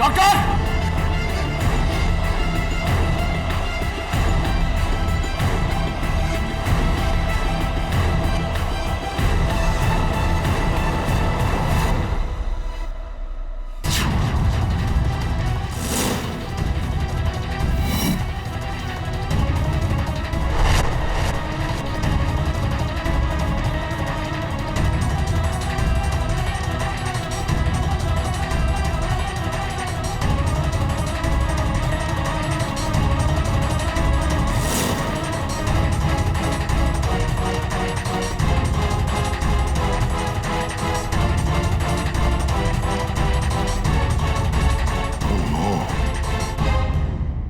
Doctor!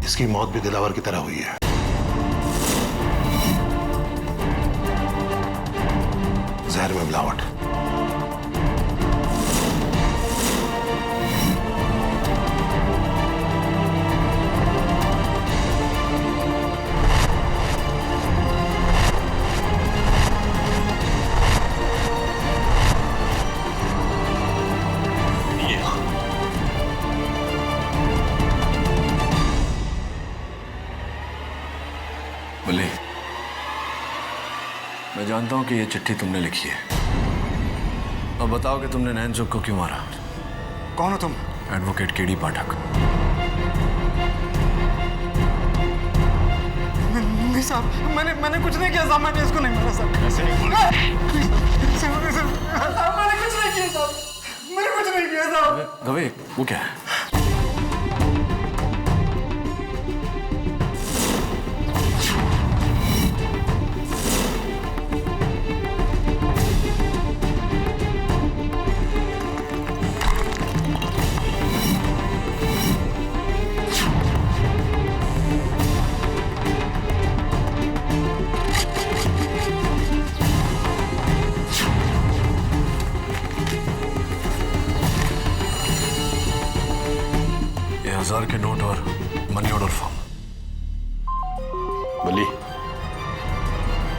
इसकी मौत भी दिलावर की तरह हुई है। जहर में मिलावट। बल्ली, मैं जानता हूं कि ये चिट्ठी तुमने लिखी है। अब बताओ कि तुमने नैन सुख को क्यों मारा? कौन हो तुम? एडवोकेट केडी पाठक। नहीं साहब, मैंने कुछ नहीं किया साहब, मैंने इसको नहीं मारा साहब। ऐसे नहीं बोल। साहब मैंने कुछ नहीं किया साहब, मैंने कुछ नहीं किया साहब। गवे, वो क्या है? ये 1000 के नोट और मनी ऑर्डर फॉर्म। बल्ली,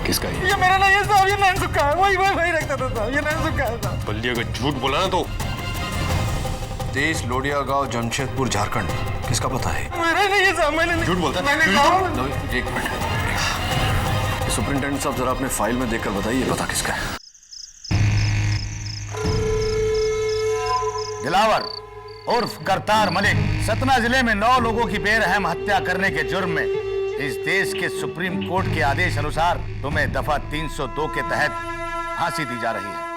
किसका ये मेरा नहीं है साहब, ये नैन सुख का है। वही रखता था साहब, ये नैन सुख का है साहब। बल्ली, अगर झूठ बोला ना तो। देश लोडिया गांव, जमशेदपुर, झारखंड। किसका पता है? मेरा नहीं है साहब, मैंने झूठ बोलता है। मैंने कहा। एक मिनट, सुपरिंटेंडेंट साहब जरा अपने फाइल में देखकर बताइए पता किसका है। दिलावर उर्फ करतार मलिक सतना जिले में 9 लोगों की बेरहम हत्या करने के जुर्म में इस देश के सुप्रीम कोर्ट के आदेश अनुसार तुम्हें दफा 302 के तहत फांसी दी जा रही है।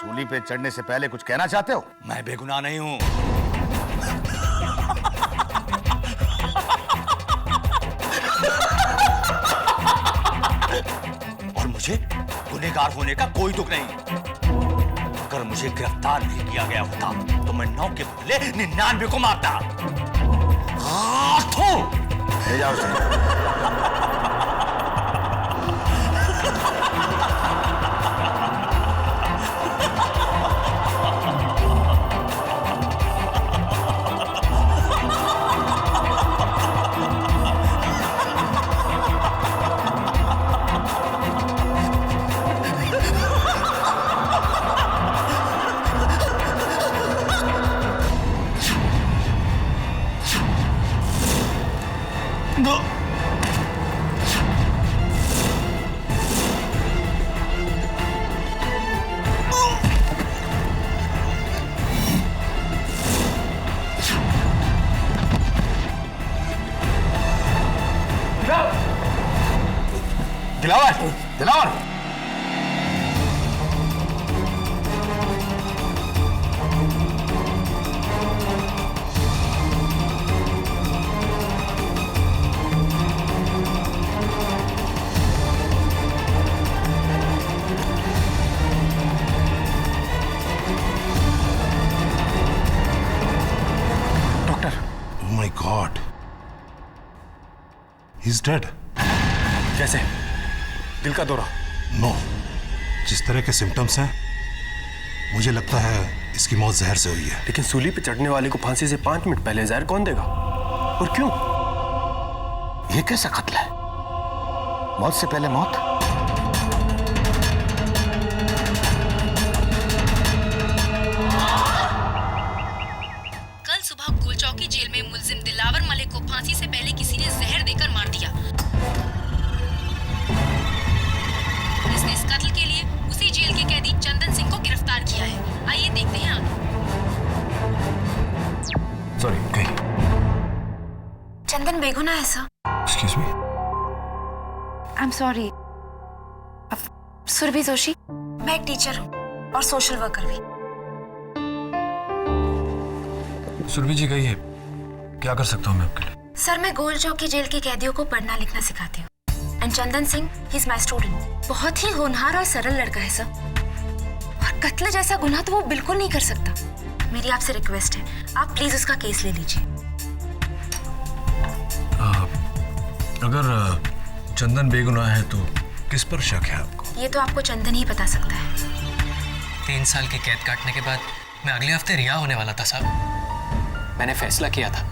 सूली पे चढ़ने से पहले कुछ कहना चाहते हो? मैं बेगुनाह नहीं हूं। और मुझे गुनहगार होने का कोई दुख नहीं। अगर मुझे गिरफ्तार नहीं किया गया होता तो मैं 9 के बदले 99 को मारता। ले जाओ Dilawar, Dilawar, doctor. Oh my God, he's dead. कैसे? दिल का दौरा? नो, जिस तरह के सिम्टम्स हैं मुझे लगता है इसकी मौत जहर से हुई है। लेकिन सूली पे चढ़ने वाले को फांसी से 5 मिनट पहले जहर कौन देगा और क्यों? ये कैसा कत्ल है? मौत से पहले मौत? कल सुबह सॉरी कहीं। चंदन बेगुनाह है sir. Excuse me. I am sorry. Surabhi Joshi, मैं एक टीचर हूँ और सोशल वर्कर भी। सुरभि जी कहिए, क्या कर सकता हूँ मैं आपके लिए? सर, मैं गोल चौकी जेल के कैदियों को पढ़ना लिखना सिखाती हूँ। And Chandan Singh, he is my student. बहुत ही होनहार और सरल लड़का है सर, और कत्ल जैसा गुनाह तो वो बिल्कुल नहीं कर सकता। मेरी आपसे रिक्वेस्ट है, आप प्लीज उसका केस ले लीजिए। अगर चंदन बेगुनाह है तो किस पर शक है आपको? ये तो आपको चंदन ही बता सकता है। 3 साल की कैद काटने के बाद मैं अगले हफ्ते रिहा होने वाला था साहब। मैंने फैसला किया था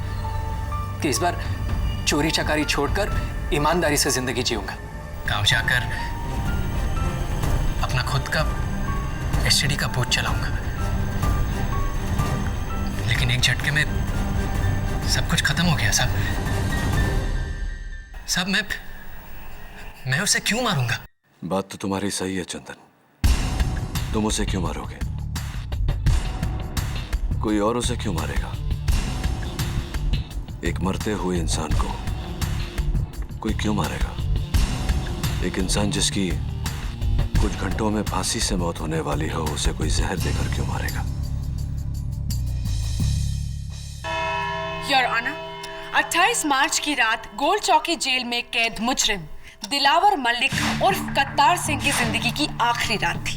कि इस बार चोरी चकारी छोड़कर ईमानदारी से जिंदगी जीऊंगा। गांव जाकर अपना खुद का एसटीडी का बूथ चलाऊंगा। लेकिन एक झटके में सब कुछ खत्म हो गया साहब। साहब, मैं उसे क्यों मारूंगा? बात तो तुम्हारी सही है चंदन, तुम उसे क्यों मारोगे? कोई और उसे क्यों मारेगा? एक मरते हुए इंसान को कोई क्यों मारेगा? एक इंसान जिसकी कुछ घंटों में फांसी से मौत होने वाली हो, उसे कोई जहर देकर क्यों मारेगा? योर ऑनर, 28 मार्च की रात गोल चौकी जेल में कैद मुजरिम दिलावर मलिक उर्फ कत्तार सिंह की जिंदगी की आखिरी रात थी।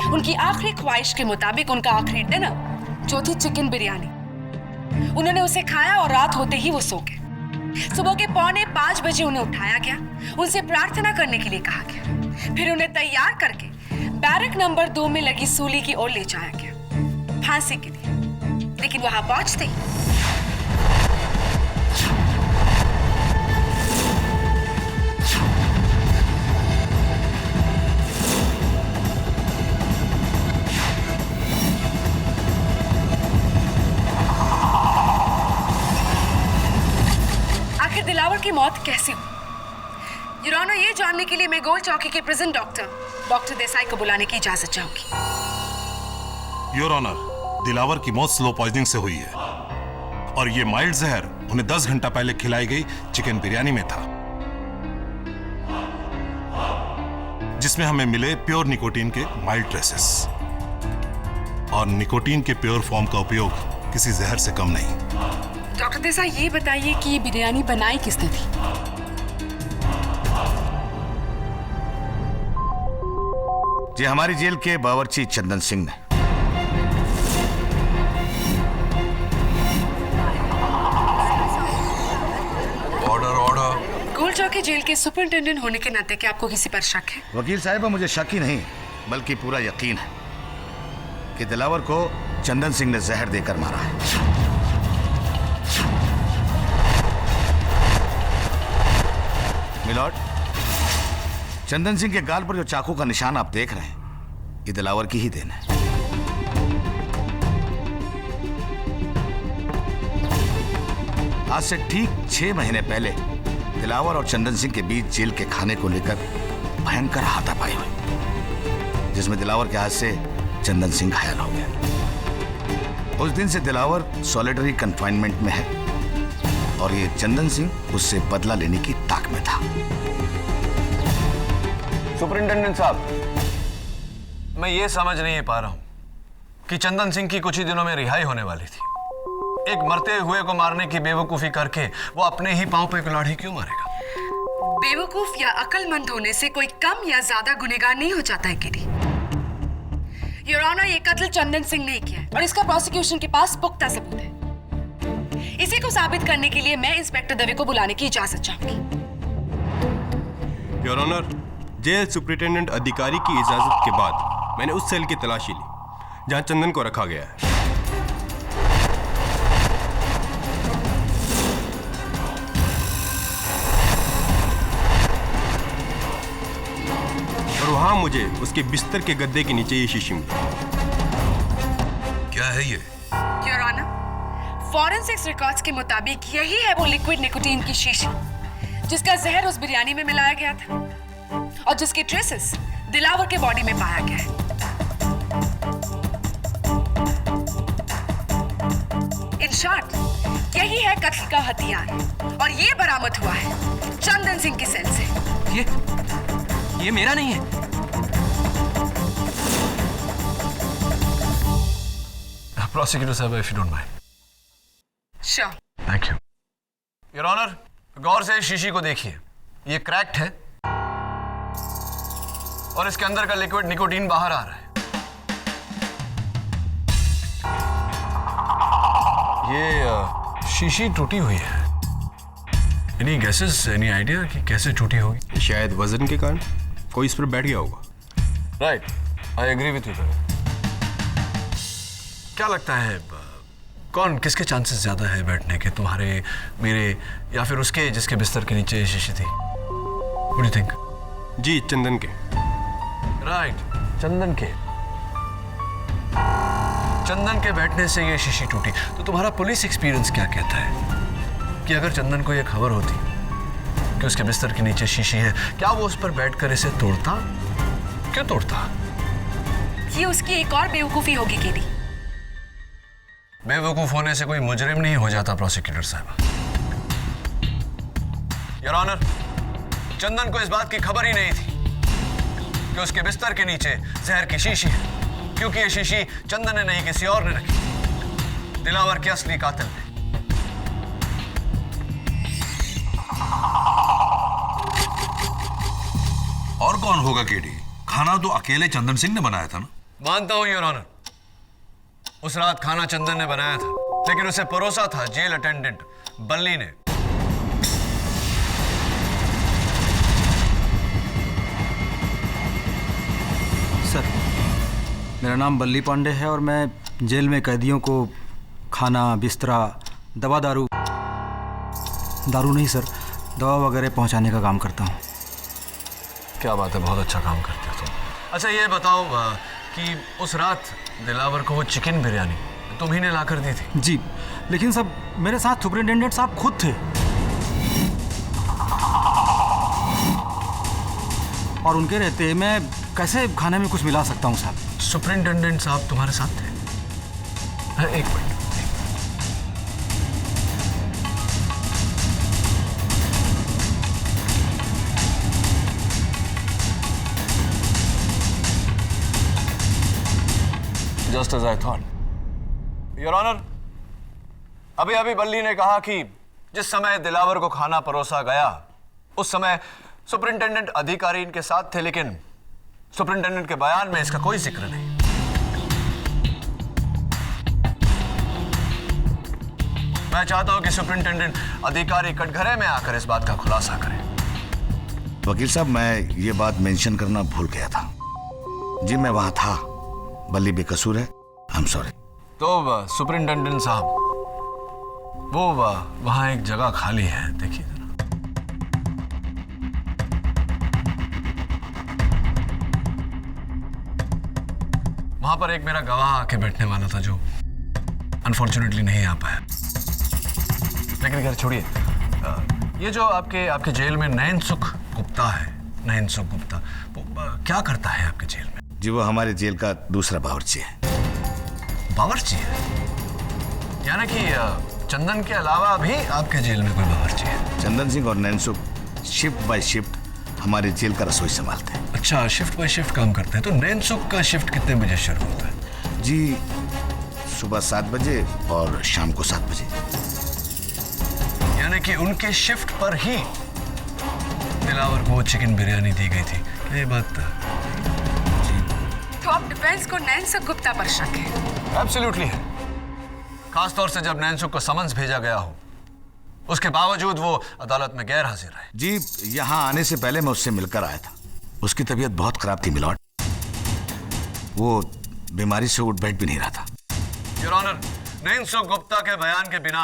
उनकी आखिरी ख्वाहिश के मुताबिक उनका आखिरी डिनर जो थी चिकन बिरयानी, उन्होंने उसे खाया और रात होते ही वो सो गए। सुबह के 4:45 बजे उन्हें उठाया गया, उनसे प्रार्थना करने के लिए कहा गया, फिर उन्हें तैयार करके बैरक नंबर 2 में लगी सूली की ओर ले जाया गया फांसी के लिए। लेकिन वहां पहुंचते ही दिलावर की मौत कैसे हुई? योर ऑनर, ये जानने के लिए मैं गोल चौकी के प्रिजन डॉक्टर देसाई को बुलाने की इजाजत चाहूंगी। योर ऑनर, दिलावर की मौत स्लो पॉइजनिंग से हुई है और ये माइल्ड जहर उन्हें 10 घंटा पहले खिलाई गई चिकन बिरयानी में था, जिसमें हमें मिले प्योर निकोटीन के माइल्ड ट्रेसेस। और निकोटीन के प्योर फॉर्म का उपयोग किसी जहर से कम नहीं। डॉक्टर देसाई, ये बताइए कि ये बिरयानी बनाई किसने थी? जी, हमारी जेल के बावर्ची चंदन सिंह ने। ऑर्डर। गोल चौकी जेल के सुपरिंटेंडेंट होने के नाते क्या आपको किसी पर शक है? वकील साहिबा, मुझे शक ही नहीं बल्कि पूरा यकीन है कि दिलावर को चंदन सिंह ने जहर देकर मारा है। मिलॉर्ड, चंदन सिंह के गाल पर जो चाकू का निशान आप देख रहे हैं, ये दिलावर की ही देन है। आज से ठीक 6 महीने पहले दिलावर और चंदन सिंह के बीच जेल के खाने को लेकर भयंकर हाथापाई हुई, जिसमें दिलावर के हाथ से चंदन सिंह घायल हो गया। उस दिन से दिलावर सॉलिटरी कंफाइनमेंट में है और ये चंदन सिंह उससे बदला लेने की ताक में था। सुपरिंटेंडेंट साहब, मैं ये समझ नहीं पा रहा हूं कि चंदन सिंह की कुछ ही दिनों में रिहाई होने वाली थी। एक मरते हुए को मारने की बेवकूफी करके वो अपने ही पांव पे कुल्हाड़ी क्यों मारेगा? बेवकूफ या अक्लमंद होने से कोई कम या ज्यादा गुनहगार नहीं हो जाता है किडी। योर ऑनर, ये कत्ल चंदन सिंह ने किया है और इसका प्रोसिक्यूशन के पास पुख्ता सबूत है। इसी को साबित करने के लिए मैं इंस्पेक्टर दवे को बुलाने की इजाजत चाहूंगी। योर ऑनर, जेल सुपरिटेंडेंट अधिकारी की इजाजत के बाद मैंने उस सेल की तलाशी ली जहां चंदन को रखा गया है। और वहां मुझे उसके बिस्तर के गद्दे के नीचे ये शीशी मिली। क्या है ये? योर ऑनर, फॉरेंसिक्स रिकॉर्ड्स के मुताबिक यही है वो लिक्विड निकोटीन की शीशी जिसका जहर उस बिरयानी में मिलाया गया था और जिसके ट्रेसेस दिलावर के बॉडी में पाया गया है। इन शॉर्ट, यही है कत्ल का हथियार और ये बरामद हुआ है चंदन सिंह की सेल से। ये मेरा नहीं है। प्रोसिक्यूटर साहब, if you don't mind. Sure. Thank you your honour. गौर से इस शीशी को देखिए, ये क्रैक्ड है और इसके अंदर का लिक्विड निकोटीन बाहर आ रहा है। ये शीशी टूटी हुई है। एनी गेसेस, एनी आइडिया कि कैसे टूटी होगी? शायद वजन के कारण कोई इस पर बैठ गया होगा। Right, I agree with you. क्या लगता है कौन, किसके चांसेस ज्यादा है बैठने के, तुम्हारे, मेरे या फिर उसके जिसके बिस्तर के नीचे ये शीशी थी? What do you think? जी, चंदन के। राइट, चंदन के। चंदन के बैठने से ये शीशी टूटी। तो तुम्हारा पुलिस एक्सपीरियंस क्या कहता है कि अगर चंदन को ये खबर होती कि उसके बिस्तर के नीचे शीशी है, क्या वो उस पर बैठकर इसे तोड़ता? क्यों तोड़ता? ये उसकी एक और बेवकूफी होगी केडी। बेवकूफ होने से कोई मुजरिम नहीं हो जाता प्रोसिक्यूटर साहब। योर ऑनर, चंदन को इस बात की खबर ही नहीं थी कि उसके बिस्तर के नीचे जहर की शीशी है, क्योंकि ये शीशी चंदन ने नहीं किसी और ने रखी, दिलावर के असली कातिल ने। और कौन होगा केडी? खाना तो अकेले चंदन सिंह ने बनाया था ना? मानता हूं योर ऑनर, उस रात खाना चंदन ने बनाया था, लेकिन उसे परोसा था जेल अटेंडेंट बल्ली ने। सर, मेरा नाम बल्ली पांडे है और मैं जेल में कैदियों को खाना, बिस्तरा, दवा दारू नहीं सर, दवा वगैरह पहुंचाने का काम करता हूं। क्या बात है, बहुत अच्छा काम करते हो तुम। अच्छा ये बताओ कि उस रात दिलावर को वो चिकन बिरयानी तुम ही ने लाकर दी थी? जी, लेकिन सब मेरे साथ सुपरिटेंडेंट साहब खुद थे और उनके रहते मैं कैसे खाने में कुछ मिला सकता हूँ साहब? सुपरिटेंडेंट साहब तुम्हारे साथ थे? एक minute. Just as I thought. Your Honor, अभी बल्ली ने कहा कि जिस समय दिलावर को खाना परोसा गया उस समय सुपरिटेंडेंट अधिकारी इनके साथ थे, लेकिन सुपरिटेंडेंट के बयान में इसका कोई जिक्र नहीं। मैं चाहता हूं कि सुपरिटेंडेंट अधिकारी कटघरे में आकर इस बात का खुलासा करें। वकील साहब, मैं ये बात मेंशन करना भूल गया था। जी मैं वहां था, बल्ली बेकसूर है, आई एम सॉरी। तो सुपरिटेंडेंट साहब, वो वहां एक जगह खाली है, देखिए जरा। वहां पर एक मेरा गवाह आके बैठने वाला था जो अनफॉर्चुनेटली नहीं आ पाया। लेकिन खैर छोड़िए, ये जो आपके जेल में नयन सुख गुप्ता है, नयन सुख गुप्ता, वो क्या करता है आपके जेल में? जी वो हमारे जेल का दूसरा बावर्ची है। बावर्ची है? यानी कि चंदन के अलावा भी आपके जेल में कोई बावर्ची है? चंदन सिंह और नैनसुख शिफ्ट बाय शिफ्ट हमारे जेल का रसोई संभालते हैं। अच्छा, शिफ्ट बाय शिफ्ट काम करते हैं। तो नैनसुख का शिफ्ट कितने बजे शुरू होता है? जी सुबह 7 बजे और शाम को 7 बजे। यानी कि उनके शिफ्ट पर ही दिलावर को चिकन बिरयानी दी गई थी। ये बात तो अब डिफेंस को नैनसुख गुप्ता पर शक है? एब्सोल्युटली है, खासतौर से जब नैनसुख को समन्स भेजा गया हो, उसके बावजूद वो अदालत में गैर हाजिर है। जी यहाँ आने से पहले मैं उससे मिलकर आया था। उसकी तबीयत बहुत खराब थी मिलॉर्ड, वो बीमारी से उठ बैठ भी नहीं रहा था। योर ऑनर, नैनसुख गुप्ता के बयान के बिना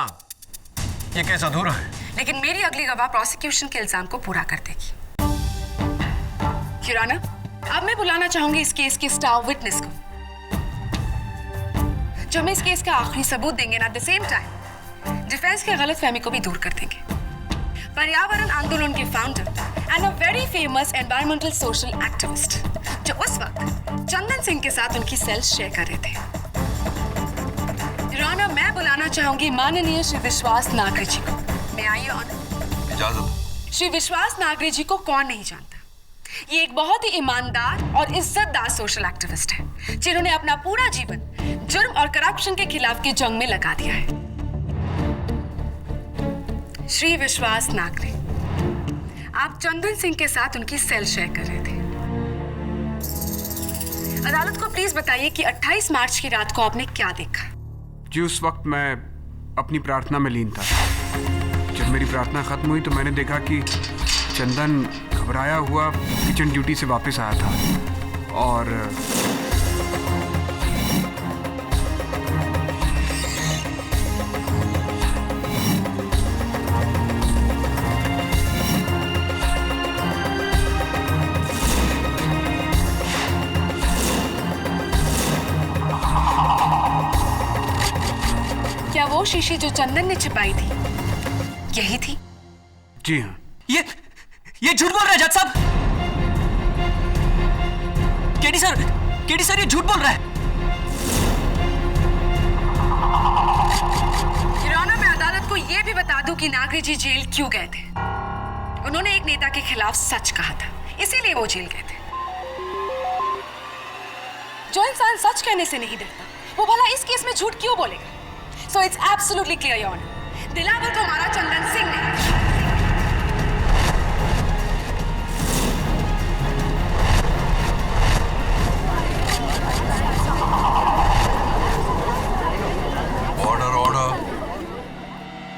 ये केस अधूरा है। लेकिन मेरी अगली गवाह प्रोसिक्यूशन के इल्जाम को पूरा कर देगी। योर ऑनर, अब मैं बुलाना चाहूंगी इस केस के स्टार विटनेस को, जो हमें इस केस का आखिरी सबूत देंगे, at the same time defence के गलतफहमी को भी दूर कर देंगे। पर्यावरण आंदोलन के founder and a very famous environmental social activist, जो उस वक्त चंदन सिंह के साथ उनकी सेल्स शेयर कर रहे थे। राणा, मैं बुलाना चाहूंगी माननीय श्री विश्वास नागरे जी को। मैं आई ऑनर। इजाजत। श्री विश्वास नागरे जी को कौन नहीं जानता। ये एक बहुत ही ईमानदार और इज्जतदार सोशल एक्टिविस्ट है, जिन्होंने अपना पूरा जीवन जुर्म और करप्शन के खिलाफ की जंग में लगा दिया है। श्री विश्वास नागरे, आप चंदन सिंह के साथ उनकी सेल शेयर कर रहे थे। अदालत को प्लीज बताइए कि 28 मार्च की रात को आपने क्या देखा? जी, उस वक्त मैं अपनी प्रार्थना में लीन था। जब मेरी प्रार्थना खत्म हुई तो मैंने देखा कि चंदन घबराया हुआ किचन ड्यूटी से वापस आया था और क्या वो शीशी जो चंदन ने छिपाई थी यही थी? जी हाँ। ये झूठ बोल रहा है जज साहब। केडी सर ये झूठ बोल रहा है। यूरोना, मैं अदालत को यह भी बता दूं कि नागरे जी जेल क्यों गए थे। उन्होंने एक नेता के खिलाफ सच कहा था, इसीलिए वो जेल गए थे। जो इंसान सच कहने से नहीं डरता, वो भला इस केस में झूठ क्यों बोलेगा? So it's absolutely clear your honour, Dilawar तो हमारा चंदन सिंह ने।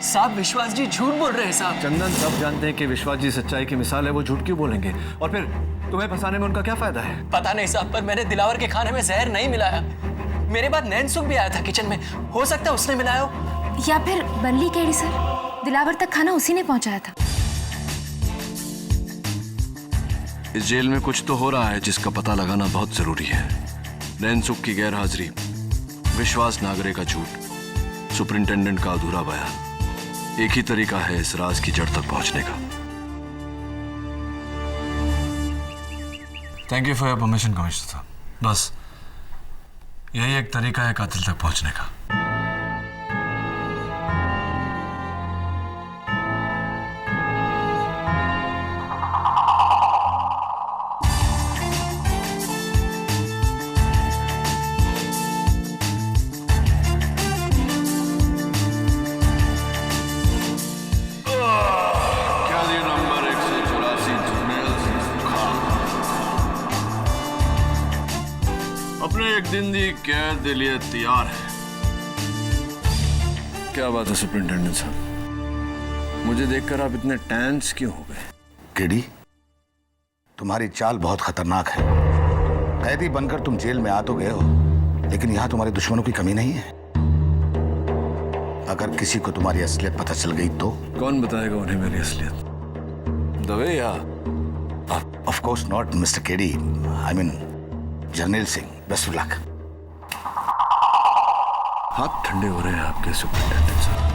साहब, विश्वास जी झूठ बोल रहे हैं साहब। चंदन सब जानते हैं कि विश्वास जी सच्चाई की मिसाल है, वो झूठ क्यों बोलेंगे? और फिर तुम्हें फंसाने में उनका क्या फायदा है? पता नहीं साहब, पर मैंने दिलावर के खाने में जहर नहीं मिलाया। मेरे बाद नैनसुख भी आया था किचन में, हो सकता है उसने मिलाया हो। या फिर बल्ली केडी सर, दिलावर तक खाना उसी ने पहुंचाया था। इस जेल में कुछ तो हो रहा है जिसका पता लगाना बहुत जरूरी है। नैनसुख की गैरहाजिरी, विश्वास नागरे का झूठ, सुपरिंटेंडेंट का अधूरा बयान, एक ही तरीका है इस राज की जड़ तक पहुंचने का। Thank you for your permission commissioner साहब। बस यही एक तरीका है कातिल तक पहुंचने का। एक दिन दी कैद के लिए तैयार है। क्या बात है सुपरिंटेंडेंट साहब, मुझे देखकर आप इतने टेंस क्यों हो गए? केडी, तुम्हारी चाल बहुत खतरनाक है। कैदी बनकर तुम जेल में आ तो गए हो, लेकिन यहां तुम्हारे दुश्मनों की कमी नहीं है। अगर किसी को तुम्हारी असलियत पता चल गई तो? कौन बताएगा उन्हें मेरी असलियत? दवे या? Of course not mister KD, I mean Jarnail Singh. Best of luck. हाथ ठंडे हो रहे हैं आपके सुपरिंटेंडेंट साहब।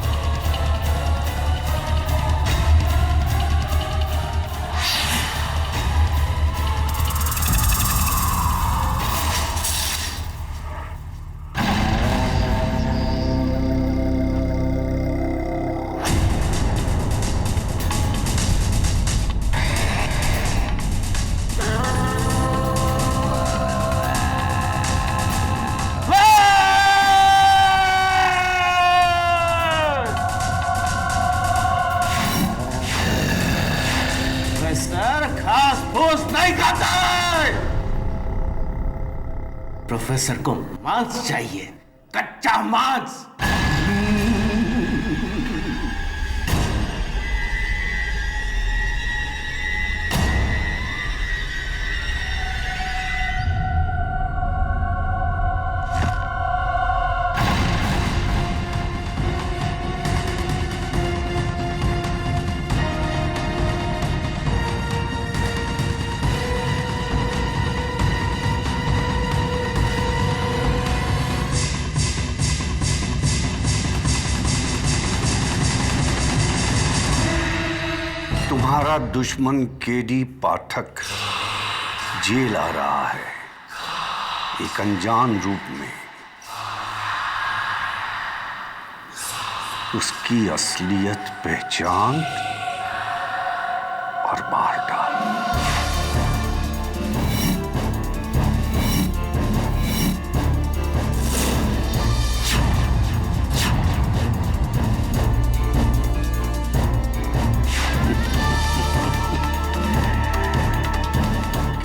प्रोफेसर को मांस चाहिए, कच्चा मांस। तुम्हारा दुश्मन केडी पाठक जेल आ रहा है, एक अनजान रूप में। उसकी असलियत पहचान और मार डाल।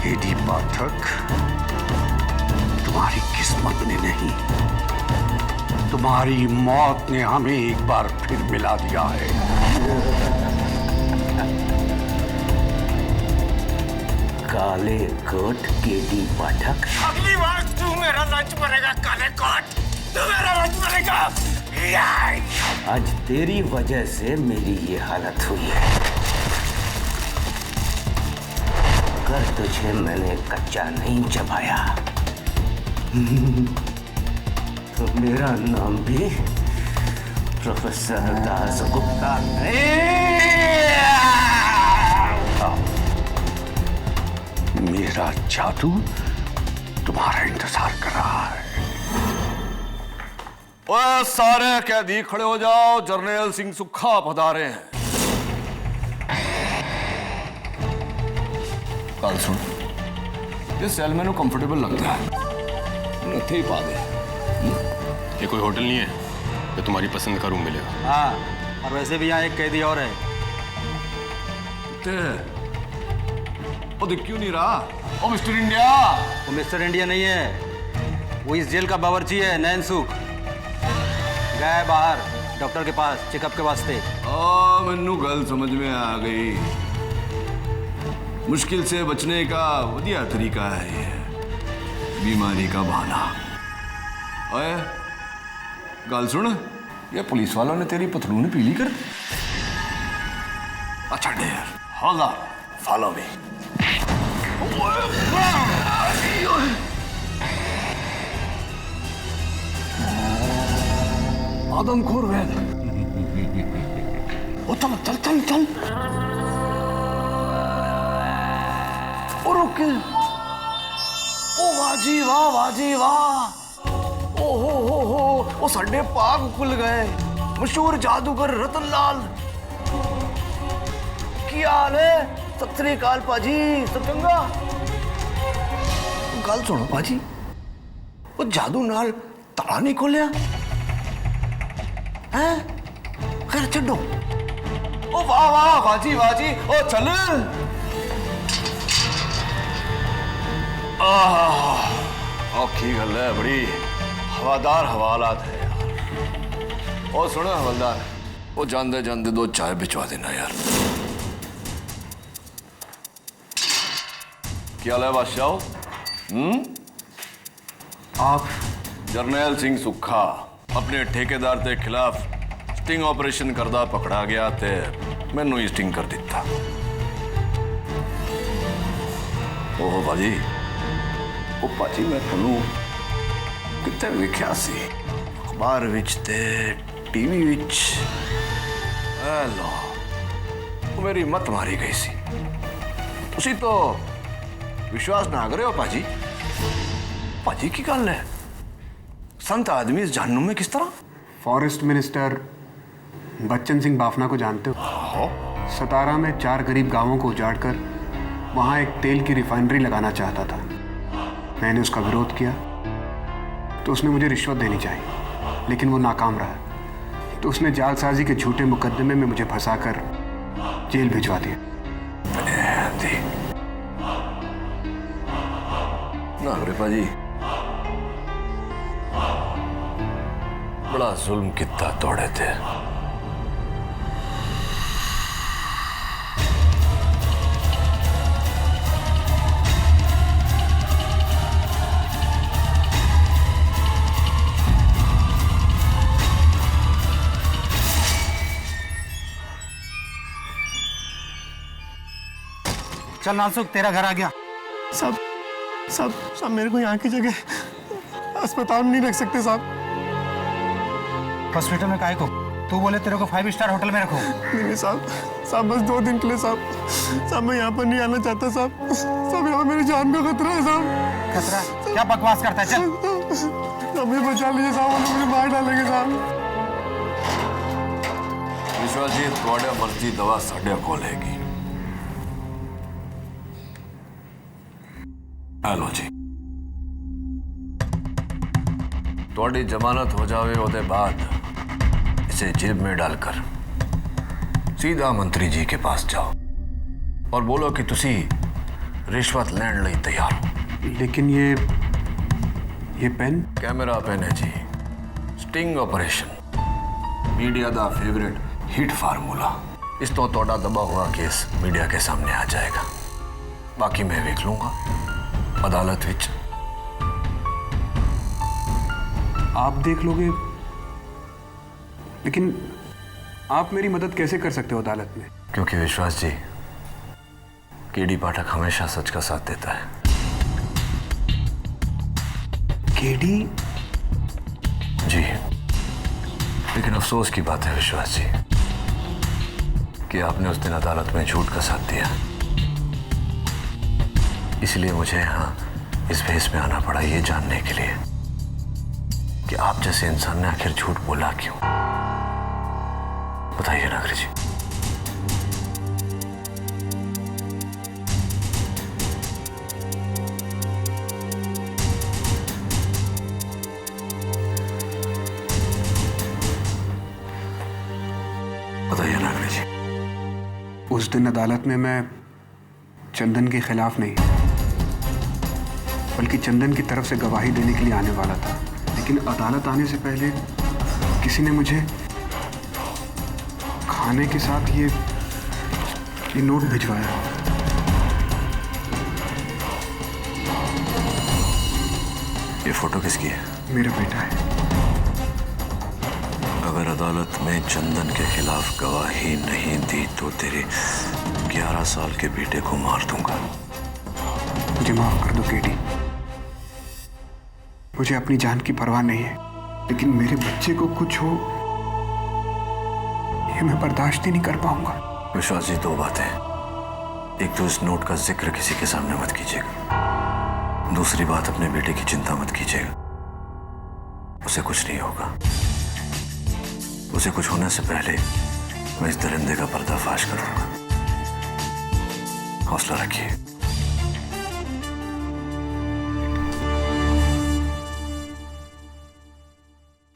केडी पाठक, तुम्हारी किस्मत ने नहीं, तुम्हारी मौत ने हमें एक बार फिर मिला दिया है। काले कोट केडी पाठक, अगली बार तू मेरा लंच मरेगा काले कोट, तू मेरा लंच मरेगा। आज तेरी वजह से मेरी ये हालत हुई है। अगर तुझे मैंने कच्चा नहीं चबाया तो मेरा नाम भी प्रोफेसर दास गुप्ता नहीं। मेरा जादू तुम्हारा इंतजार कर रहा है। ओए सारे कैदी खड़े हो जाओ, जर्नैल सिंह सुक्खा पधारे हैं। कल सुन, ये सेल में कंफर्टेबल लगता है, नथे ही पा दे। ये कोई होटल नहीं है तो तुम्हारी पसंद का रूम मिलेगा। हाँ, और वैसे भी यहाँ एक कैदी और है। वो दिख क्यों नहीं रहा? ओ मिस्टर इंडिया। वो मिस्टर इंडिया नहीं है, वो इस जेल का बावर्ची है, नैन सुख। गया है बाहर डॉक्टर के पास चेकअप के वास्ते। मैनू गल समझ में आ गई। मुश्किल से बचने का वधिया तरीका है ये, बीमारी का बहाना। ओए गल सुन, ये पुलिस वालों ने तेरी पथलून पीली कर। अच्छा यार, होल्ड ऑन, फॉलो मी। आदमखोर वैद, ओ चल चल चल चल। ओ रुक, ओ वाजी वाह, वाजी वाह। ओ हो, ओ साडे पाग खुल गए। मशहूर जादूगर रतन लाल, की हाल है? सत श्री अकाल पाजी, सब चंगा? गल सुनो पाजी, वो जादू नाल ताला नहीं खोलिया है? खैर छो। ओ वाह वाह, बाजी बाजी, ओ चल। औखी गल है बड़ी, हवादार हवालात है यार। ओ सुनो हवलदार, वो जानते जानते दो चाय भिजवा देना यार। क्या हाल है बादशाह? आप जर्नैल सिंह सुक्खा अपने ठेकेदार के खिलाफ स्टिंग ऑपरेशन करदा पकड़ा गया थे, मैनू ही स्टिंग कर दिता। ओह भाजी, ओ भाजी मैं थनू कितने वेख्या सी, अखबार विच ते टीवी विच। लो, वो मेरी मत मारी गई सी। तुसी तो विश्वास ना करो पाजी। पाजी की गल है, संत आदमी इस जहन्नुम में किस तरह? फॉरेस्ट मिनिस्टर बच्चन सिंह बाफना को जानते हो? सतारा में 4 गरीब गांवों को उजाड़कर वहां एक तेल की रिफाइनरी लगाना चाहता था। मैंने उसका विरोध किया तो उसने मुझे रिश्वत देनी चाहिए, लेकिन वो नाकाम रहा। तो उसने जालसाजी के झूठे मुकदमे में मुझे फंसाकर जेल भिजवा दिया। पाजी बड़ा जुल्म कितना तोड़े थे। चल नासुक, तेरा घर आ गया। साहब साहब साहब, मेरे को यहाँ की जगह अस्पताल में नहीं रख सकते साहब। हॉस्पिटल में काहे को? तू बोले तेरे को 5 स्टार होटल में रखो। नहीं साहब, साहब बस 2 दिन के लिए साहब। साहब मैं यहाँ पर नहीं आना चाहता साहब। साहब यहाँ मेरी जान का खतरा है साहब। खतरा? क्या बकवास करता है? चल साहब मुझे बचा लीजिए साहब, वो लोग मुझे मार डालेंगे साहब। विश्वास जी थोड़ा मर्जी दवा साढ़े को लेगी। हेलो जी, थोड़ी जमानत हो जावे ओदे बाद इसे जेब में डालकर सीधा मंत्री जी के पास जाओ और बोलो कि तुसी रिश्वत लैंड लई तैयार हो। लेकिन ये पेन कैमरा पेन है जी। स्टिंग ऑपरेशन मीडिया दा फेवरेट हिट फार्मूला। इस तो तोड़ा दबा हुआ केस मीडिया के सामने आ जाएगा। बाकी मैं देख लूंगा अदालत विच। आप देख लोगे, लेकिन आप मेरी मदद कैसे कर सकते हो अदालत में? क्योंकि विश्वास जी केडी पाठक हमेशा सच का साथ देता है। केडी? जी, लेकिन अफसोस की बात है विश्वास जी कि आपने उस दिन अदालत में झूठ का साथ दिया। इसलिए मुझे यहाँ इस भेस में आना पड़ा, ये जानने के लिए कि आप जैसे इंसान ने आखिर झूठ बोला क्यों। बताइए नागरी जी। बताइए नागरी जी। उस दिन अदालत में मैं चंदन के खिलाफ नहीं बल्कि चंदन की तरफ से गवाही देने के लिए आने वाला था, लेकिन अदालत आने से पहले किसी ने मुझे खाने के साथ ये नोट भिजवाया। ये फोटो किसकी है? मेरा बेटा है। अगर अदालत में चंदन के खिलाफ गवाही नहीं दी तो तेरे 11 साल के बेटे को मार दूंगा। मुझे माफ कर दो केडी। मुझे अपनी जान की परवाह नहीं है, लेकिन मेरे बच्चे को कुछ हो ये मैं बर्दाश्त ही नहीं कर पाऊंगा। विश्वास जी, दो बातें। एक तो इस नोट का जिक्र किसी के सामने मत कीजिएगा। दूसरी बात, अपने बेटे की चिंता मत कीजिएगा। उसे कुछ नहीं होगा। उसे कुछ होने से पहले मैं इस दरिंदे का पर्दाफाश करूंगा। हौसला रखिए।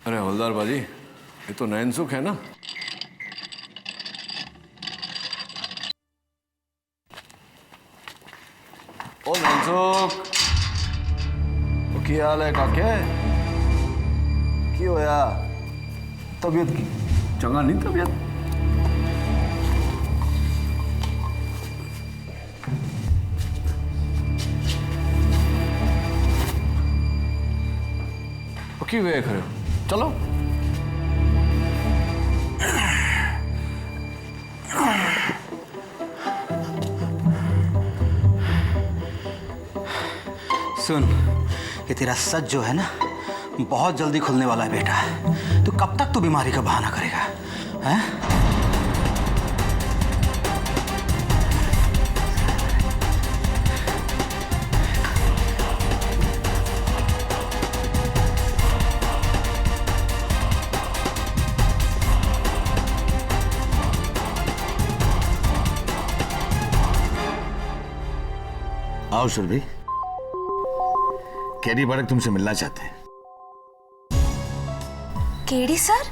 अरे हवलदार बाजी, ये तो नैनसुख है ना? ओ नैनसुख, क्या हाल है काके? की होया? तबीयत की चंगा नहीं तबीयत? की वेख रहे हो? चलो। सुन, ये तेरा सच जो है ना बहुत जल्दी खुलने वाला है बेटा। तू कब तक तू बीमारी का बहाना करेगा? हैं? आओ सुरभि, केडी पाठक तुमसे मिलना चाहते हैं। KD sir?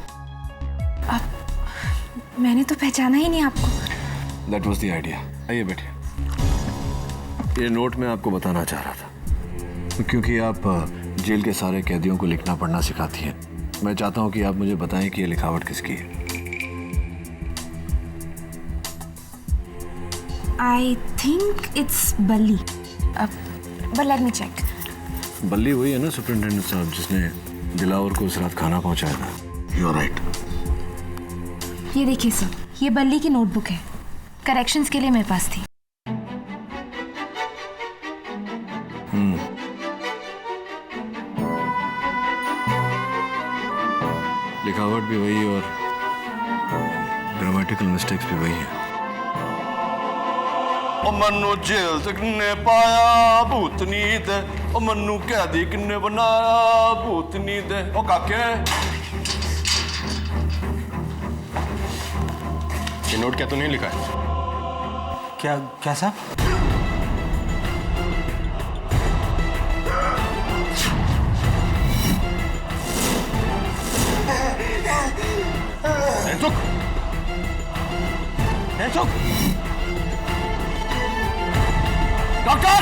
मैंने तो पहचाना ही नहीं आपको। That was the idea। आइए बैठिए। ये नोट मैं आपको बताना चाह रहा था, क्योंकि आप जेल के सारे कैदियों को लिखना पढ़ना सिखाती हैं। मैं चाहता हूं कि आप मुझे बताएं कि ये लिखावट किसकी है। I think it's बल्ली। But let me check। बल्ली वही है ना सुपरिटेंडेंट साहब जिसने दिलावर को उस रात खाना पहुंचाया था? You're right। ये देखिए सर, ये बल्ली की नोटबुक है। करेक्शंस के लिए मेरे पास थी। लिखावट भी वही और ग्रामेटिकल मिस्टेक्स भी वही है। ओ मन्नू जेल से किन्ने पाया भूतनी दे, ओ मन्नू कैदी किन्ने बनाया भूतनी दे। ओ काके ये नोट क्या तूने लिखा है? क्या क्या साहब? डॉक्टर!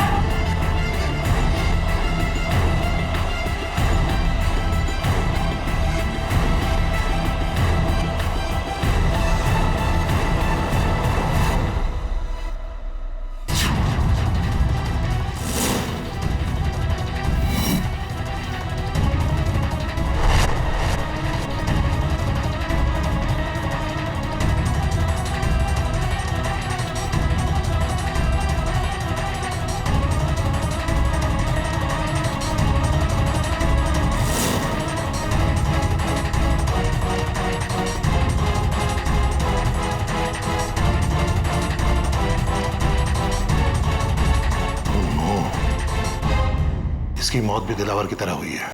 इसकी मौत भी दिलावर की तरह हुई है।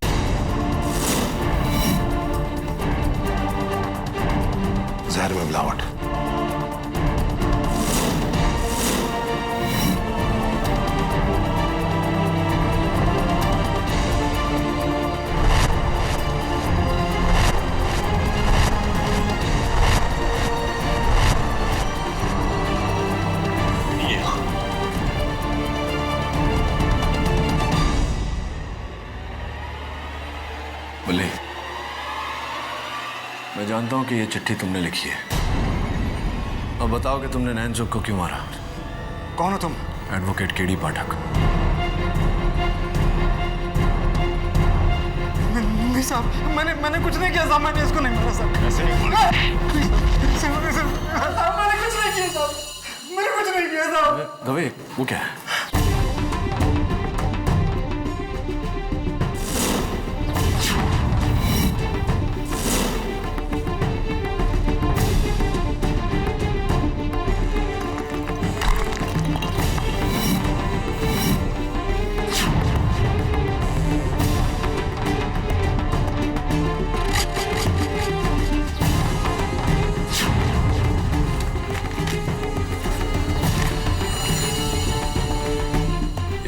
जहर में मिलावट। बल्ली, मैं जानता हूं कि ये चिट्ठी तुमने लिखी है। अब बताओ कि तुमने नैनसुख को क्यों मारा? कौन हो तुम? एडवोकेट केडी पाठक। नहीं साहब, मैंने कुछ नहीं किया साहब, मैंने इसको नहीं मारा साहब। ऐसे नहीं मैंने कुछ नहीं किया साहब, मैंने कुछ नहीं किया साहब। दवे, वो क्या है?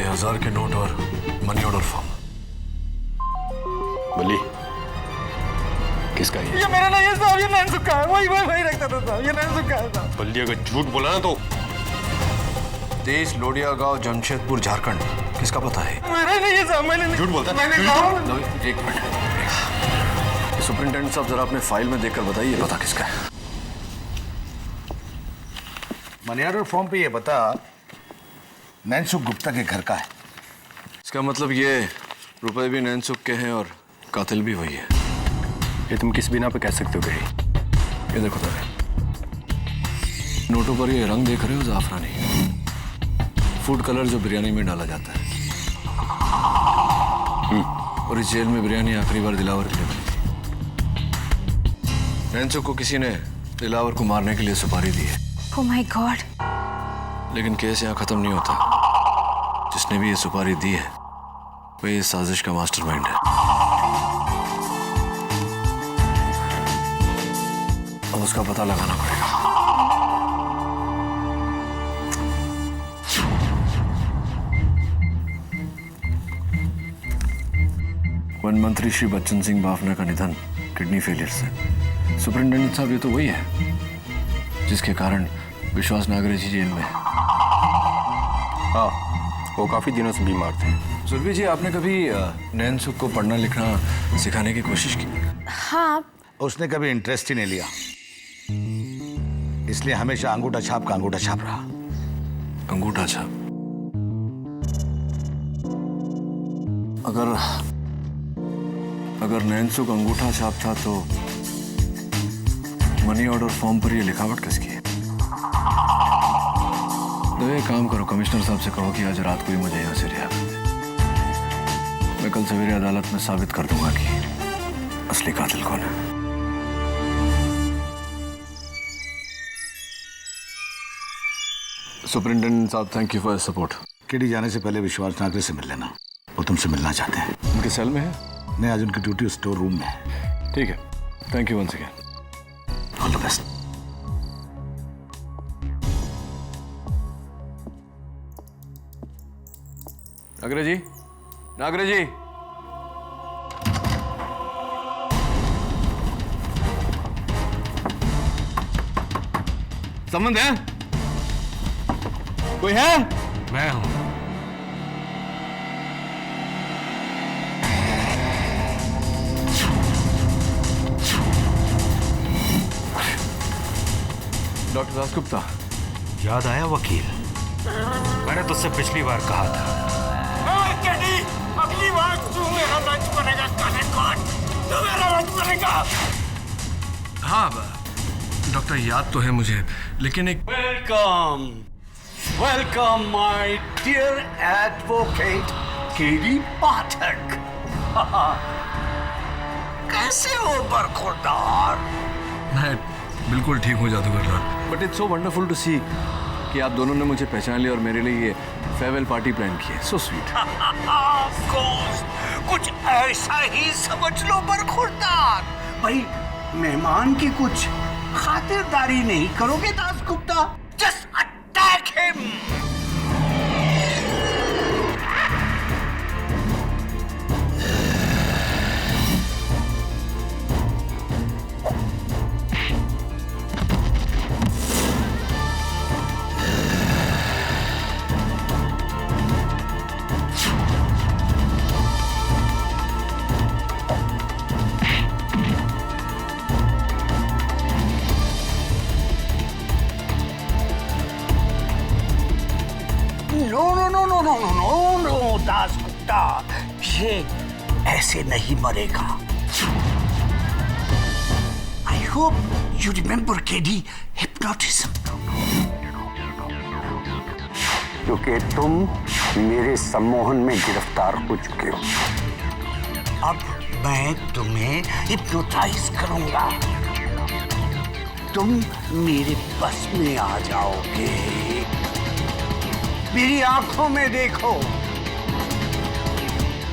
हजार के नोट और मनी ऑर्डर फॉर्म। बल्ली, किसका है? ये मेरा नहीं है साहब, ये नैनसुख का है। वही रखता था साहब, ये नैनसुख का है साहब। बल्ली, अगर झूठ बोला ना तो। देश लोडिया गांव जमशेदपुर झारखंड, किसका पता है? मेरा नहीं है साहब, मैंने झूठ बोलता है। एक मिनट, सुपरिंटेंडेंट साहब जरा अपने फाइल में देखकर बताइए पता किसका है। मनी ऑर्डर फॉर्म पे ये बता नैनसुख गुप्ता के घर का है। इसका मतलब ये रुपए भी नैनसुख के हैं और कातिल भी वही है। ये तुम किस बिना पे कह सकते हो गरी? ये देखो तभी, नोटों पर ये रंग देख रहे हो, जाफरानी फूड कलर जो बिरयानी में डाला जाता है। और इस जेल में बिरयानी आखिरी बार दिलावर के लिए बनी थी। नैनसुख को किसी ने दिलावर को मारने के लिए सुपारी दी है। Oh my God. लेकिन केस यहाँ खत्म नहीं होता। जिसने भी ये सुपारी दी है वही इस साजिश का मास्टरमाइंड है। अब उसका पता लगाना पड़ेगा। वन मंत्री श्री बच्चन सिंह बाफना का निधन किडनी फेलियर से। सुपरिंटेंडेंट साहब, ये तो वही है जिसके कारण विश्वास नागरे जी जेल में है। हाँ, वो काफी दिनों से बीमार थे। सुरभि जी, आपने कभी नैनसुख को पढ़ना लिखना सिखाने की कोशिश की? हाँ। उसने कभी इंटरेस्ट ही नहीं लिया, इसलिए हमेशा अंगूठा छाप का अंगूठा छाप रहा। अंगूठा छाप? अगर नैनसुख अंगूठा छाप था तो मनी ऑर्डर फॉर्म पर ये लिखावट किसकी है? तो एक काम करो, कमिश्नर साहब से कहो कि आज रात को ही मुझे यहाँ से रिहा कर दे। मैं कल सवेरे अदालत में साबित कर दूंगा कि असली कातिल कौन है। सुपरिंटेंडेंट साहब, thank you for your support. KD जाने से पहले विश्वास नागरे से मिल लेना, वो तुमसे मिलना चाहते हैं। उनके सेल में है? नहीं, आज उनकी ड्यूटी स्टोर रूम में है। ठीक है, thank you once again. All the best. Nagre ji, Nagare जी, संबंध है? कोई है? मैं हूं। डॉक्टर दासगुप्ता, याद आया वकील? मैंने तुझसे पिछली बार कहा था। अगली बार तू मेरा लंच बनेगा, काले कौन? तू मेरा लंच बनेगा। हाँ डॉक्टर, याद तो है मुझे, लेकिन एक welcome, welcome my dear advocate K D Pathak. कैसे हो बरखुरदार? मैं बिल्कुल ठीक हो जादूगर, but it's so wonderful to see कि आप दोनों ने मुझे पहचान लिया और मेरे लिए ये फेयरवेल पार्टी प्लान की है। So sweet. ऑफ कोर्स, कुछ ऐसा ही समझ लो बरखुरदार। भाई मेहमान की कुछ खातिरदारी नहीं करोगे Dasgupta? Just attack him. No Dasgupta, ये ऐसे नहीं मरेगा। I hope you remember KD hypnotism, क्योंकि तुम मेरे सम्मोहन में गिरफ्तार हो चुके हो। अब मैं तुम्हें हिप्नोटाइज करूंगा, तुम मेरे बस में आ जाओगे। मेरी आंखों में देखो,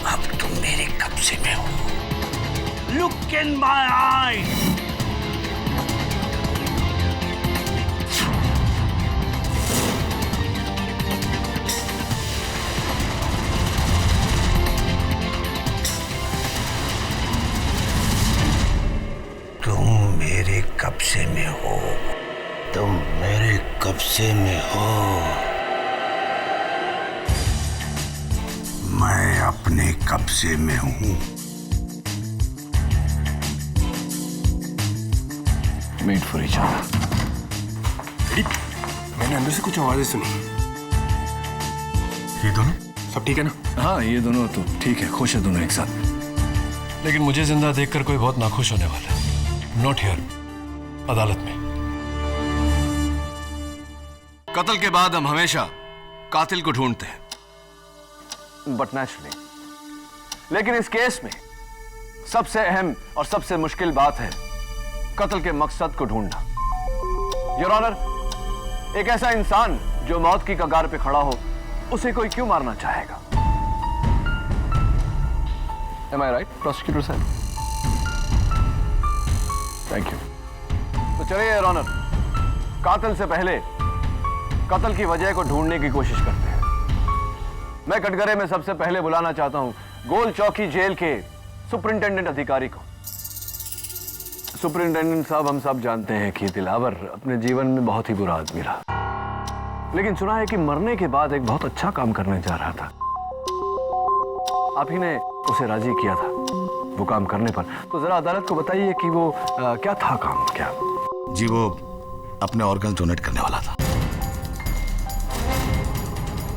अब तुम मेरे कब्जे में हो। Look in my eyes. तुम मेरे कब्जे में हो, तुम मेरे कब्जे में हो। मैं अपने कब्जे में हूं। Made for each other. मैंने अंदर से कुछ आवाजें सुनी। ये दोनों सब ठीक है ना? हाँ, ये दोनों तो ठीक है, खुश है दोनों एक साथ। लेकिन मुझे जिंदा देखकर कोई बहुत नाखुश होने वाला है। नॉट हियर, अदालत में। कत्ल के बाद हम हमेशा कातिल को ढूंढते हैं, बट नेचुरली। लेकिन इस केस में सबसे अहम और सबसे मुश्किल बात है कत्ल के मकसद को ढूंढना। योर ऑनर, एक ऐसा इंसान जो मौत की कगार पे खड़ा हो, उसे कोई क्यों मारना चाहेगा? Am I right, प्रोसिक्यूटर साहब? Thank you. तो चलिए योर ऑनर, कातिल से पहले कत्ल की वजह को ढूंढने की कोशिश करते हैं। मैं कटघरे में सबसे पहले बुलाना चाहता हूं गोल चौकी जेल के सुपरिंटेंडेंट अधिकारी को। सुपरिंटेंडेंट साहब, हम सब जानते हैं कि दिलावर अपने जीवन में बहुत ही बुरा आदमी रहा, लेकिन सुना है कि मरने के बाद एक बहुत अच्छा काम करने जा रहा था। आप ही ने उसे राजी किया था वो काम करने पर। तो जरा अदालत को बताइए कि वो क्या था काम? क्या जी, वो अपने ऑर्गन डोनेट करने वाला था।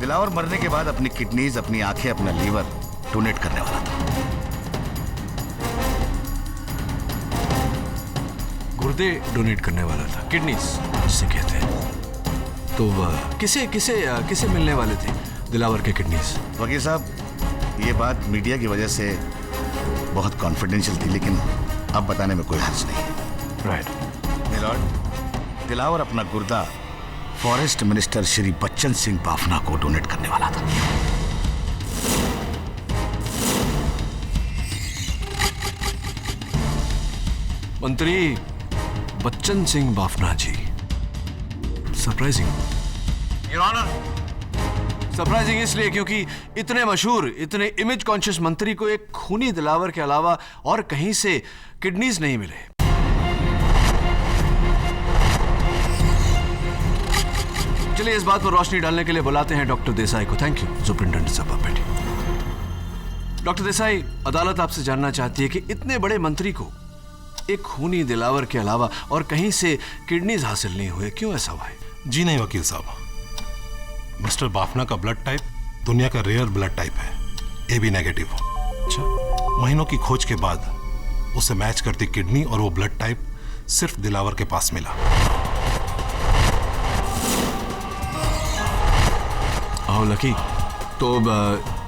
दिलावर मरने के बाद अपनी किडनीज, अपनी आंखें, अपना लीवर डोनेट करने वाला था। गुर्दे डोनेट करने वाला था, किडनीज जिसे कहते हैं। तो किसे किसे किसे मिलने वाले थे दिलावर के किडनीज? वकील साहब, ये बात मीडिया की वजह से बहुत कॉन्फिडेंशियल थी, लेकिन अब बताने में कोई हर्ज नहीं है। राइट मिलॉर्ड, दिलावर अपना गुर्दा फॉरेस्ट मिनिस्टर श्री बच्चन सिंह बाफना को डोनेट करने वाला था। मंत्री बच्चन सिंह बाफना जी, सरप्राइजिंग। योर ऑनर, सरप्राइजिंग इसलिए क्योंकि इतने मशहूर, इतने इमेज कॉन्शियस मंत्री को एक खूनी दिलावर के अलावा और कहीं से किडनीज नहीं मिले। चलिए इस बात पर रोशनी डालने के लिए बुलाते हैं डॉक्टर देसाई को। थैंक यू सुपरिंटेंडेंट साहब, बैठिए। डॉक्टर देसाई, अदालत आपसे जानना चाहती है कि इतने बड़े मंत्री को एक खूनी दिलावर के अलावा और कहीं से किडनीज हासिल नहीं हुए, क्यों ऐसा हुआ है? जी नहीं वकील साहब, मिस्टर बाफना का ब्लड टाइप दुनिया का रेयर ब्लड टाइप है, AB नेगेटिव। अच्छा। महीनों की खोज के बाद उसे मैच करती किडनी और वो ब्लड टाइप सिर्फ दिलावर के पास मिला। आओ लकी, तो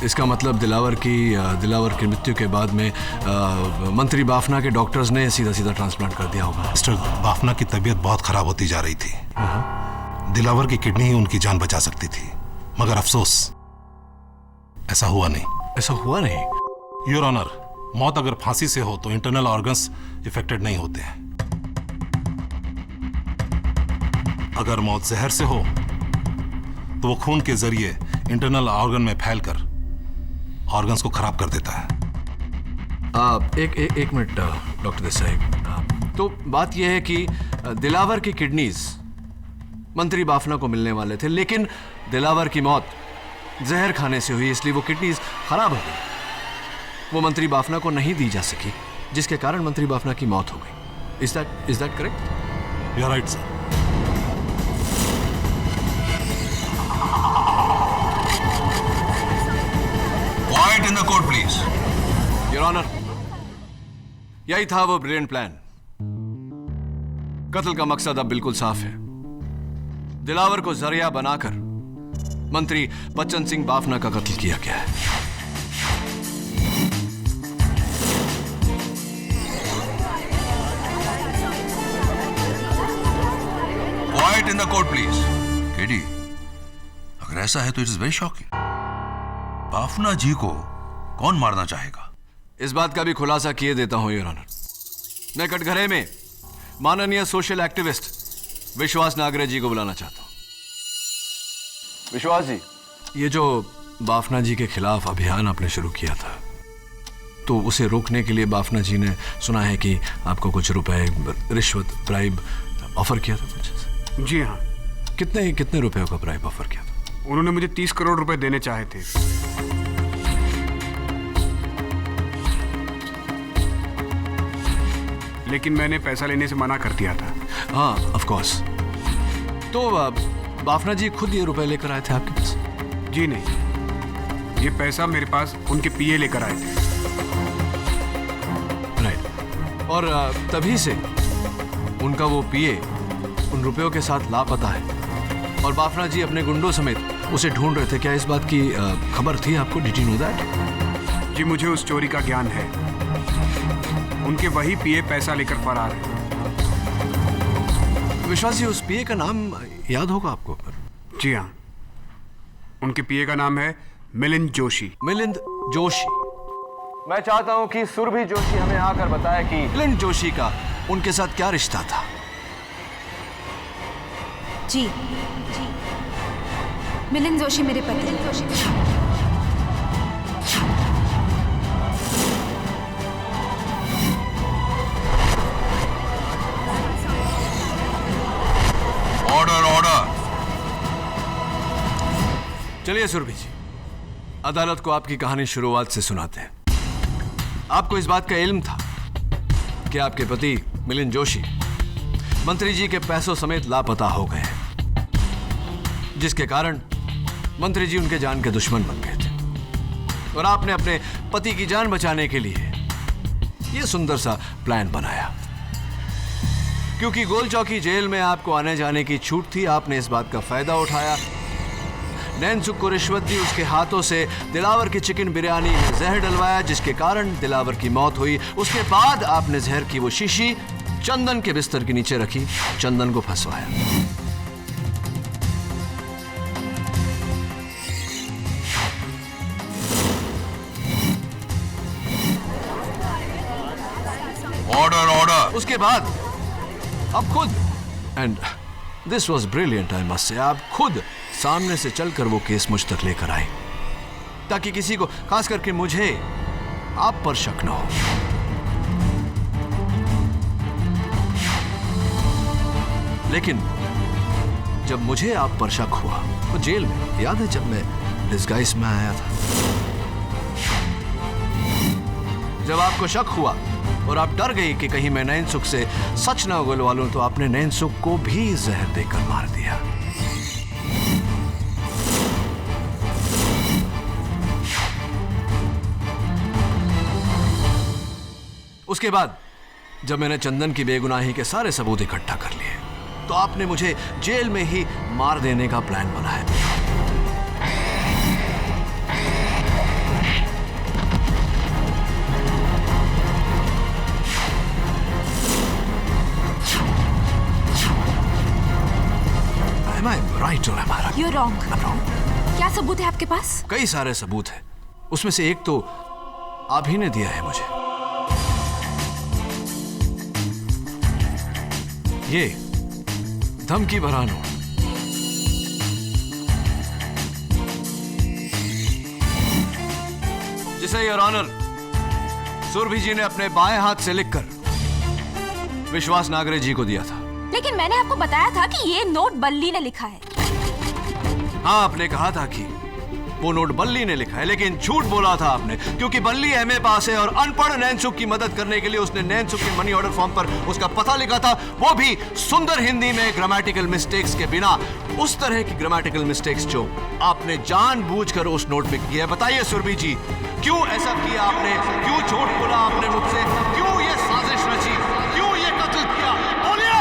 इसका मतलब दिलावर की मृत्यु के बाद में मंत्री बाफना के डॉक्टर्स ने सीधा सीधा ट्रांसप्लांट कर दिया होगा। मिस्टर बाफना की तबीयत बहुत खराब होती जा रही थी। दिलावर की किडनी ही उनकी जान बचा सकती थी, मगर अफसोस ऐसा हुआ नहीं। ऐसा हुआ नहीं? योर ऑनर, मौत अगर फांसी से हो तो इंटरनल ऑर्गन्स इफेक्टेड नहीं होते हैं। अगर मौत जहर से हो तो वो खून के जरिए इंटरनल ऑर्गन में फैलकर ऑर्गन्स को खराब कर देता है। एक मिनट डॉक्टर देसाई, तो बात यह है कि दिलावर की किडनीज मंत्री बाफना को मिलने वाले थे, लेकिन दिलावर की मौत जहर खाने से हुई, इसलिए वो किडनीज खराब हो गई। वो मंत्री बाफना को नहीं दी जा सकी, जिसके कारण मंत्री बाफना की मौत हो गई। Is that correct? You are right sir. Quiet in the court, please. Your Honor, यही था वो ब्रिलियंट प्लान। कत्ल का मकसद अब बिल्कुल साफ है। दिलावर को जरिया बनाकर मंत्री बच्चन सिंह बाफना का कत्ल किया गया है। Quiet in the court, please. K D, अगर ऐसा है तो it is very shocking. Bafna ji को कौन मारना चाहेगा? इस बात का भी खुलासा किए देता हूं योर ऑनर। मैं कटघरे में माननीय सोशल एक्टिविस्ट विश्वास नागरे जी को बुलाना चाहता हूं। विश्वास जी, ये जो बाफना जी के खिलाफ अभियान आपने शुरू किया था, तो उसे रोकने के लिए बाफना जी ने सुना है कि आपको कुछ रुपए, रिश्वत, ब्राइब ऑफर किया था कुछ? जी हाँ। कितने रुपए का ब्राइब ऑफर किया था? उन्होंने मुझे 30 करोड़ रुपए देने चाहे थे। लेकिन मैंने पैसा लेने से मना कर दिया था। हाँ, ऑफ कोर्स। तो बाफना जी खुद ये रुपए लेकर आए थे आपके पास? जी नहीं, ये पैसा मेरे पास उनके पीए लेकर आए थे। राइट। और तभी से उनका वो पीए उन रुपयों के साथ लापता है और बाफना जी अपने गुंडों समेत उसे ढूंढ रहे थे। क्या इस बात की खबर थी आपको? Did you know that? जी, मुझे उस चोरी का ज्ञान है। उनके वही पीए पैसा लेकर फरार है। विश्वास जी, उस पीए का नाम याद होगा आपको? जी हाँ, उनके पीए का नाम है मिलिंद जोशी। मिलिंद जोशी। मैं चाहता हूं कि सुरभि जोशी हमें आकर बताए कि मिलिंद जोशी का उनके साथ क्या रिश्ता था। जी, मिलिंद जोशी मेरे पति। ऑर्डर। चलिए सुरभि जी, अदालत को आपकी कहानी शुरुआत से सुनाते हैं। आपको इस बात का इल्म था कि आपके पति मिलिंद जोशी मंत्री जी के पैसों समेत लापता हो गए हैं, जिसके कारण मंत्री जी उनके जान के दुश्मन बन गए थे और आपने अपने पति की जान बचाने के लिए यह सुंदर सा प्लान बनाया। क्योंकि गोल चौकी जेल में आपको आने जाने की छूट थी, आपने इस बात का फायदा उठाया। नैनसुख को रिश्वत दी, उसके हाथों से दिलावर की चिकन बिरयानी में जहर डलवाया, जिसके कारण दिलावर की मौत हुई। उसके बाद आपने जहर की वो शीशी चंदन के बिस्तर के नीचे रखी, चंदन को फंसवाया। ऑर्डर। उसके बाद आप खुद, and this was brilliant I must say, आप खुद सामने से चलकर वो केस मुझ तक लेकर आए, ताकि किसी को, खास करके मुझे, आप पर शक न हो। लेकिन जब मुझे आप पर शक हुआ तो जेल में, याद है जब मैं डिस्गाइज में आया था, जब आपको शक हुआ और आप डर गई कि कहीं मैं नैन सुख से सच ना उगलवा लूं, तो आपने नैन सुख को भी जहर देकर मार दिया। उसके बाद जब मैंने चंदन की बेगुनाही के सारे सबूत इकट्ठा कर लिए, तो आपने मुझे जेल में ही मार देने का प्लान बनाया। Am I right or am I right? You're wrong. I'm wrong. क्या सबूत है आपके पास? कई सारे सबूत हैं। उसमें से एक तो आप ही ने दिया है मुझे। ये धमकी भरा नोट। जिसे योर ऑनर सुरभि जी ने अपने बाएं हाथ से लिखकर विश्वास नागरे जी को दिया था। लेकिन मैंने आपको बताया था कि ये नोट बल्ली ने लिखा है। हाँ, आपने कहा था कि वो नोट बल्ली ने लिखा है, लेकिन झूठ बोला था आपने, क्योंकि बल्ली एमए पास है और अनपढ़ नैनसुख की मदद करने के लिए उसने नैनसुख के मनी ऑर्डर फॉर्म पर उसका पता लिखा था, वो भी सुंदर हिंदी में ग्रामेटिकल मिस्टेक्स के बिना। उस तरह की ग्रामेटिकल मिस्टेक्स जो आपने जानबूझकर उस नोट में की है। बताइए सुरभि जी, क्यों ऐसा किया आपने? क्यों झूठ बोला आपने मुझसे? क्यों ये साजिश रची? क्यों ये कत्ल किया? बोलिए।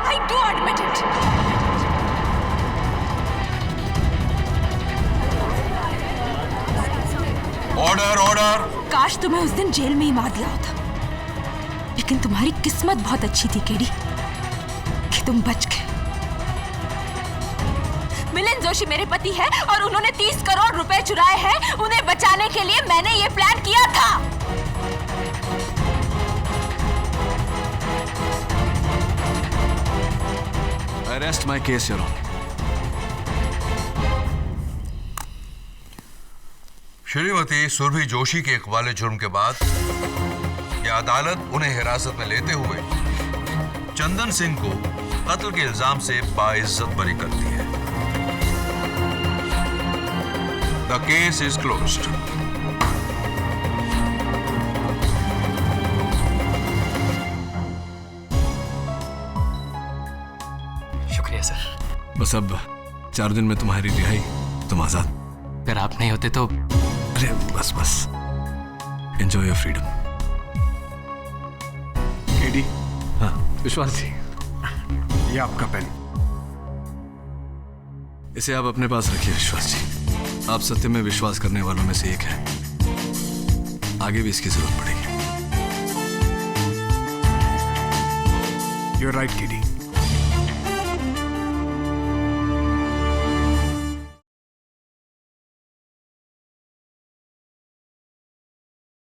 I do admit it. Order order. काश तुम्हें उस दिन जेल में ही मार दिया होता, लेकिन तुम्हारी किस्मत बहुत अच्छी थी केडी कि तुम बच गए। मिलिंद जोशी मेरे पति है और उन्होंने 30 करोड़ रुपए चुराए हैं। उन्हें बचाने के लिए मैंने ये प्लान किया था। Arrest my case, Your Honor. Shrimati Surabhi Joshi के इकबाल जुर्म के बाद यह अदालत उन्हें हिरासत में लेते हुए चंदन सिंह को कत्ल के इल्जाम से बाइज्जत बरी करती है। The case is closed. शुक्रिया सर। बस अब 4 दिन में तुम्हारी रिहाई, तुम आजाद। अगर आप नहीं होते तो। अरे बस बस, एंजॉय योर फ्रीडम। केडी। हाँ विश्वास जी, ये आपका पेन। इसे आप अपने पास रखिए विश्वास जी। आप सत्य में विश्वास करने वालों में से एक हैं। आगे भी इसकी जरूरत पड़ेगी। You're right, KD.